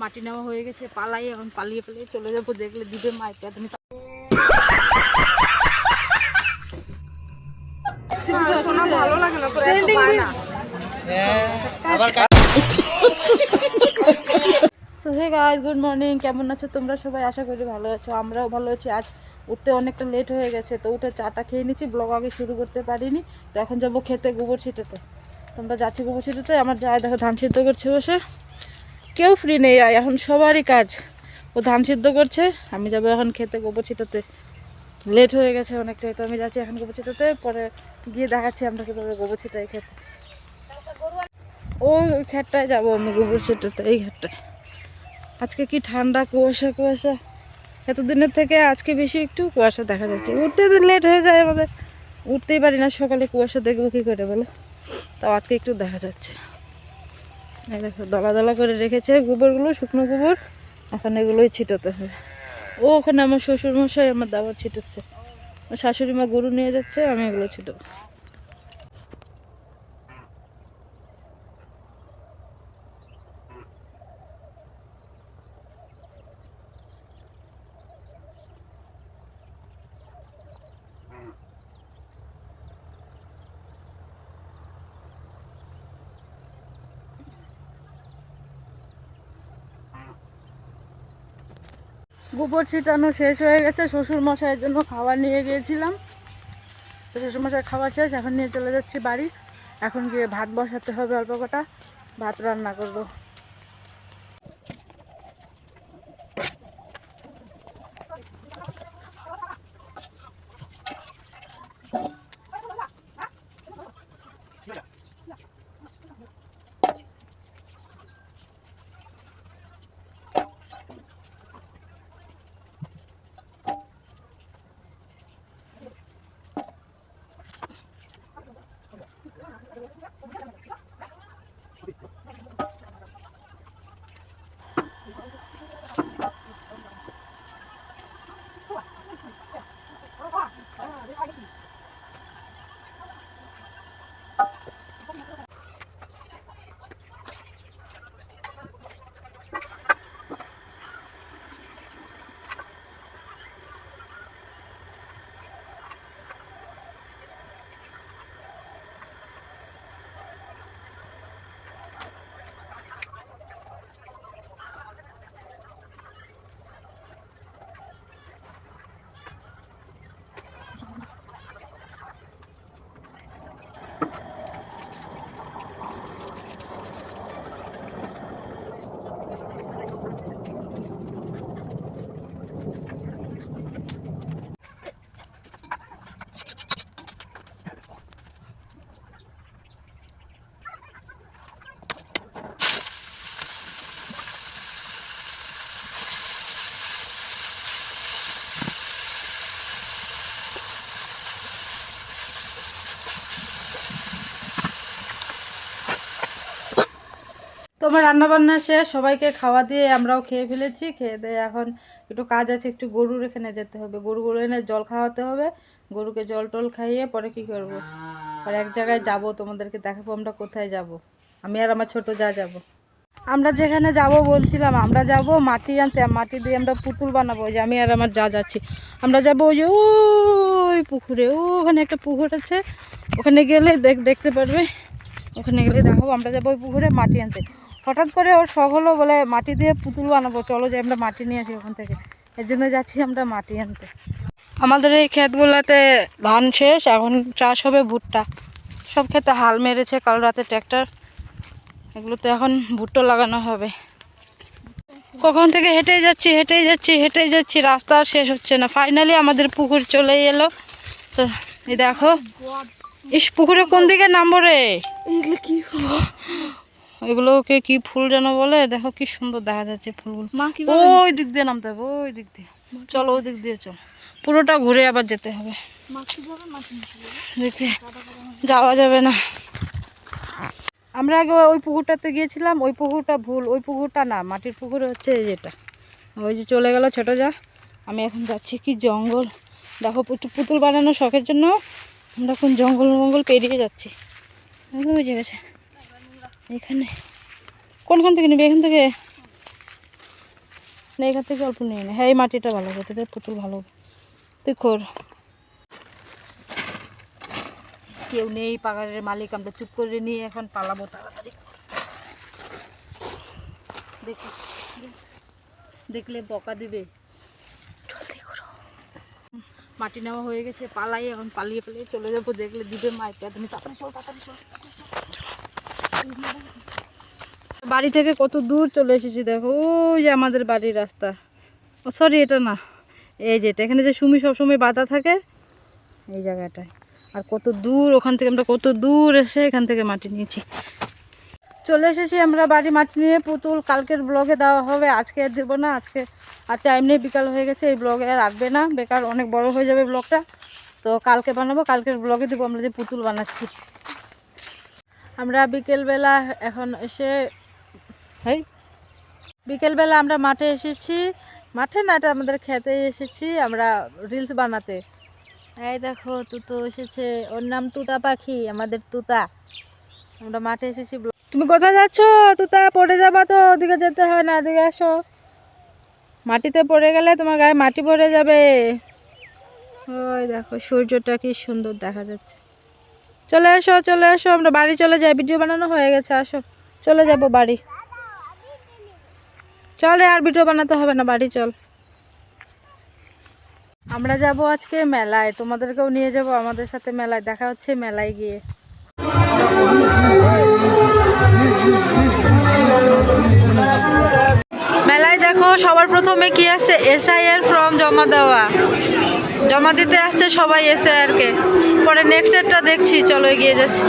মাটি নেওয়া হয়ে গেছে, পালাই এখন, পালিয়ে পালিয়ে চলে যাবো, দেখলে দিবে মাইক। ভালো লাগে না তো so hey guys, good morning. কেমন আছো তোমরা সবাই? আশা করি ভালো আছো, আমরাও ভালো আছি। আজ উঠতে অনেকটা লেট হয়ে গেছে, তো উঠে চাটা খেয়ে নিচ্ছি, ব্লগ আগে শুরু করতে পারিনি। তো এখন যাবো খেতে, গোবর ছিটাতে। তোমরা যাচ্ছি গোবর ছিটাতে। আমার যায় দেখো ধান সিদ্ধ করছে বসে, কেউ ফ্রি নেই এখন, সবারই কাজ। ও ধান সিদ্ধ করছে, আমি যাবো এখন খেতে গোবর ছিটাতে। লেট হয়ে গেছে অনেকটাই, তো আমি যাচ্ছি এখন গোবর ছিটাতে। পরে গিয়ে দেখাচ্ছি আমরা কীভাবে গোবর ছিটাই খেতে। ওই ঘাটটায় যাবো আমি গোবর ছিটাতে, এই ঘাটটায়। আজকে কি ঠান্ডা, কুয়াশা কুয়াশা, এতদিনের থেকে আজকে বেশি একটু কুয়াশা দেখা যাচ্ছে। উঠতে লেট হয়ে যায় আমাদের, উঠতেই পারি না সকালে, কুয়াশা দেখবো কী করে বলো। তাও আজকে একটু দেখা যাচ্ছে। এই দেখো দলা দলা করে রেখেছে গোবরগুলো, শুকনো গোবর। এখন এগুলোই ছিটাতে হবে। ও ওখানে আমার শ্বশুরমশাই আমার দাবার ছিটাচ্ছে, শাশুড়ি মা গরু নিয়ে যাচ্ছে, আমি এগুলো ছিটাবো। গোবর ছিটানো শেষ হয়ে গেছে, শ্বশুর মশাইয়ের জন্য খাবার নিয়ে গিয়েছিলাম। তো শ্বশুর মশাই খাওয়া শেষ, এখন নিয়ে চলে যাচ্ছি বাড়ি। এখন গিয়ে ভাত বসাতে হবে, অল্প কটা ভাত রান্না করবো। তোমার রান্নাবান্না শেষ, সবাইকে খাওয়া দিয়ে আমরাও খেয়ে ফেলেছি। খেয়ে দিয়ে এখন একটু কাজ আছে, একটু গরুর এখানে যেতে হবে, গরুগুলো এনে জল খাওয়াতে হবে। গরুকে জল টল খাইয়ে পরে কি করব, আর এক জায়গায় যাব, তোমাদেরকে দেখাবো আমরা কোথায় যাব। আমি আর আমার ছোট যা যাব। আমরা যেখানে যাব বলছিলাম, আমরা যাব মাটি আনতে, মাটি দিয়ে আমরা পুতুল বানাবো। ওই যে আমি আর আমার যা যাচ্ছি, আমরা যাবো ওই যে ওই পুকুরে, ওখানে একটা পুকুর আছে, ওখানে গেলে দেখতে পারবে, ওখানে গেলে দেখাবো। আমরা যাবো ওই পুকুরে মাটি আনতে। হঠাৎ করে ওর শখ হলো, বলে মাটি দিয়ে পুতুল বানাবো, চলো যে আমরা মাটি নিয়ে আসি ওখান থেকে। এর জন্য যাচ্ছি আমরা মাটি আনতে। আমাদের এই ক্ষেতগুলোতে ধান শেষ, এখন চাষ হবে ভুট্টা। সব ক্ষেতে হাল মেরেছে, কাল রাতে ট্র্যাক্টর, এগুলোতে এখন ভুট্টো লাগানো হবে। কখন থেকে হেঁটেই যাচ্ছি, রাস্তা আর শেষ হচ্ছে না। ফাইনালি আমাদের পুকুর চলে এলো। তো এই দেখো, ইস পুকুরে কোন দিকে নামবো রে, এগুলোকে কি ফুল যেন বলে, দেখো কি সুন্দর দেখা যাচ্ছে ফুলগুলো। ওই দিক দিয়ে নামতে হবে, ওই দিক দিয়ে চলো, ওই দিক দিয়ে চল, পুরোটা ঘুরে আবার যেতে হবে। দেখতে যাওয়া যাবে না। আমরা আগে ওই পুকুরটাতে গিয়েছিলাম, ওই পুকুরটা ভুল, ওই পুকুরটা না, মাটির পুকুর হচ্ছে যেটা, ওই যে চলে গেল ছোটো যা। আমি এখন যাচ্ছি, কি জঙ্গল দেখো, পুতুল বানানোর শখের জন্য আমরা কোন জঙ্গল পেরিয়ে যাচ্ছি। ওই যে গেছে এখানে, কোনখান থেকে নিবি, এখান থেকে না এখান থেকে অল্প নিয়ে নে। হ্যাঁ এই মাটিটা ভালো হবে, তোদের পুতুল ভালো হবে। তুই কর। কেউ নেই পাগারের মালিক, আমরা চুপ করে নিয়ে এখন পালাবো তাড়াতাড়ি। দেখলে বকা দিবে। মাটি নেওয়া হয়ে গেছে, পালাই এখন, পালিয়ে পালিয়ে চলে যাবো, দেখলে দিবে মাইকে। তুমি তাড়াতাড়ি চল, তাড়াতাড়ি চল। বাড়ি থেকে কত দূর চলে এসেছি দেখো, ওই যে আমাদের বাড়ির রাস্তা। ও সরি এটা না, এই যেটা এখানে যে সুমি সবসময় বাধা থাকে এই জায়গাটায়। আর কত দূর ওখান থেকে আমরা কত দূর এসে এখান থেকে মাটি নিয়েছি। চলে এসেছি আমরা বাড়ি মাটি নিয়ে। পুতুল কালকের ব্লগে দেওয়া হবে, আজকে আর দেবো না। আজকে আর টাইম নেই, বিকাল হয়ে গেছে, এই ব্লগে আর রাখবে না, বেকার অনেক বড় হয়ে যাবে ব্লগটা। তো কালকে বানাবো, কালকের ব্লগে দেবো আমরা যে পুতুল বানাচ্ছি। আমরা বিকেলবেলা এখন এসে বিকেলবেলা আমরা মাঠে এসেছি। মাঠে না, এটা আমাদের খেতে এসেছি আমরা রিলস বানাতে। এই দেখো তুতো এসেছে, ওর নাম তুতা পাখি, আমাদের তুতা। আমরা মাঠে এসেছি। তুমি কোথায় যাচ্ছ তুতা? পড়ে যাবা তো, ওদিকে যেতে হয় না, এদিকে আসো। মাটিতে পড়ে গেলে তোমার গায়ে মাটি পড়ে যাবে। ওই দেখো সূর্যটা কি সুন্দর দেখা যাচ্ছে। চলে এসো চলে এসো, আমরা বাড়ি চলে যাই, ভিডিও বানানো হয়ে গেছে, আসো চলে যাব বাড়ি। চলে আর ভিডিও বানাতে হবে না, বাড়ি চল। আমরা যাব আজকে মেলায়, তোমাদেরকেও নিয়ে যাব আমাদের সাথে মেলায়। দেখা হচ্ছে মেলায় গিয়ে। মেলায় দেখো সবার প্রথমে কি আসছে, এসআইয়ের ফর্ম জমা দেওয়া, জমা দিতে আসছে সবাই এসআইআরকে। পরে নেক্সট ডেটটা দেখছি, চলো এগিয়ে যাচ্ছি।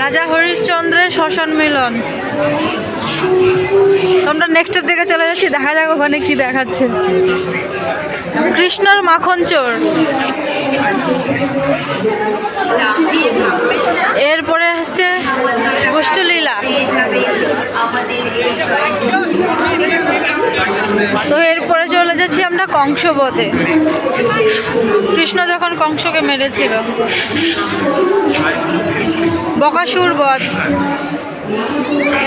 রাজা হরিশ্চন্দ্রের শ্মশান মিলন। তোমরা নেক্সটের দিকে চলে যাচ্ছি, দেখা যাক ওখানে কি দেখাচ্ছে। কৃষ্ণর মাখন চোর, এরপরে আসছে গোষ্ঠলীলা। তো এরপরে চলে যাচ্ছি আমরা কংসবধে, কৃষ্ণ যখন কংসকে মেরেছিল। বকাসুর বধ।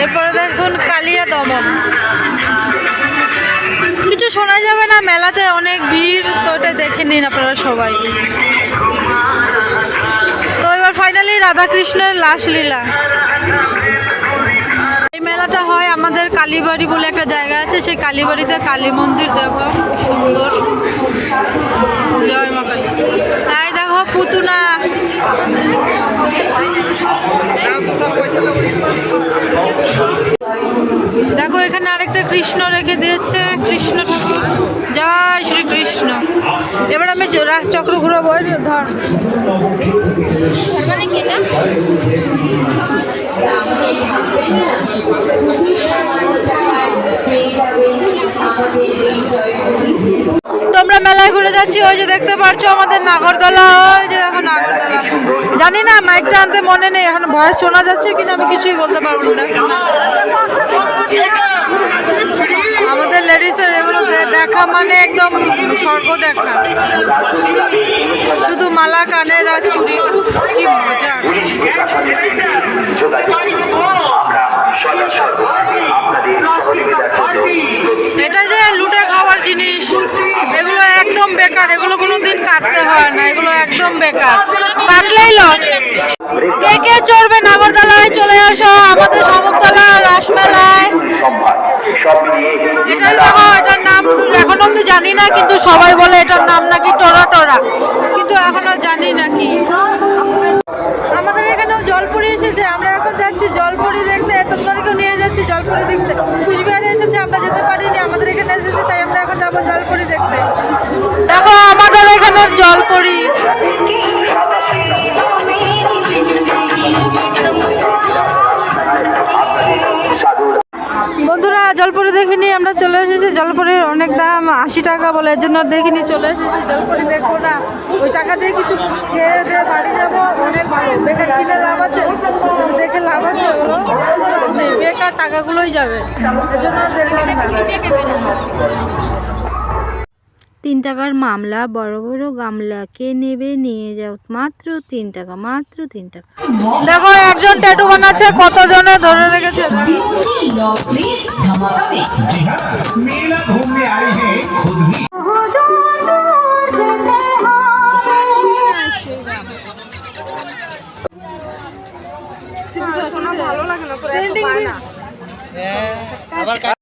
এরপরে দেখুন কালিয়া দমন। কিছু শোনা যাবে না, মেলাতে অনেক ভিড়, তো এটা দেখে নিন আপনারা সবাই। তো এবার ফাইনালি রাধাকৃষ্ণের লাশলীলা। এই মেলাটা হয় আমাদের কালীবাড়ি বলে একটা জায়গা আছে, সেই কালীবাড়িতে কালী মন্দির দেখো সুন্দর। জয় মা কালী। তাই দেখো পুতুনা। দেখো এখানে আরেকটা কৃষ্ণ রেখে দিয়েছে, কৃষ্ণ ঠাকুর। জয় শ্রী কৃষ্ণ। এবার আমি চক্র ঘুরাবো, ধর। তোমরা মেলায় ঘুরে যাচ্ছি, ওই যে দেখতে পাচ্ছ আমাদের নাগরদোলা, ওই যে দেখো নাগরদোলা। জানি না মাইকটা আনতে মনে নেই, এখন ভয়েস শোনা যাচ্ছে কিনা আমি কিছুই বলতে পারবো না। আমাদের লেডিসের এগুলো দেখা মানে একদম স্বর্গ দেখা। শুধু মালা, কানের আর চুড়ি, উফ কি মজা। এটা যে লুটে খাওয়ার জিনিস, এগুলো একদম বেকার, এগুলো কোনোদিন কাটতে হয় না, এগুলো একদম বেকার, কাটলেই লস। কে কে চড়বে নাগরদোলায় চলে আসো, আমাদের শামুকতলা রসমেলায়। এটা দেখো, এটার নাম এখন অব্দি জানি না, কিন্তু সবাই বলে এটার নাম নাকি টোরা টোরা, কিন্তু এখনো জানি নাকি। আমাদের এখানেও জলপুরি এসেছে, আমরা এখন যাচ্ছি জলপুরি দেখতে, তোমাদেরকেও নিয়ে যাচ্ছি জলপুরি দেখতে। কুচবিহারে এসেছে, আমরা যেতে পারিনি, আমাদের এখানে এসেছে, তাই আমরা এখন যাবো জলপুরি দেখতে। দেখো আমাদের এখানের জলপুরি। বন্ধুরা জলপুরি দেখিনি, আমরা চলে এসেছি। জলপুরির অনেক দাম, 80 টাকা বলে, এর জন্য দেখিনি, চলে এসেছি। জলপুরি দেখবো না, ওই টাকা দিয়ে কিছু খেয়ে দিয়ে বাড়ি যাবো, অনেক ভালো। বেকার কিনে লাভ আছে, দেখে লাভ আছে, ওগুলো বেকার টাকাগুলোই যাবে, এর জন্য দেখলাম না। 3 টাকার মামলা, বড় বড় গামলা, কে নেবে নিয়ে যাও, মাত্র 3 টাকা, মাত্র 3 টাকা। দেখো একজন ট্যাটু বানাচ্ছে, কতজনে ধরে রেখেছে। ভালো লাগে না।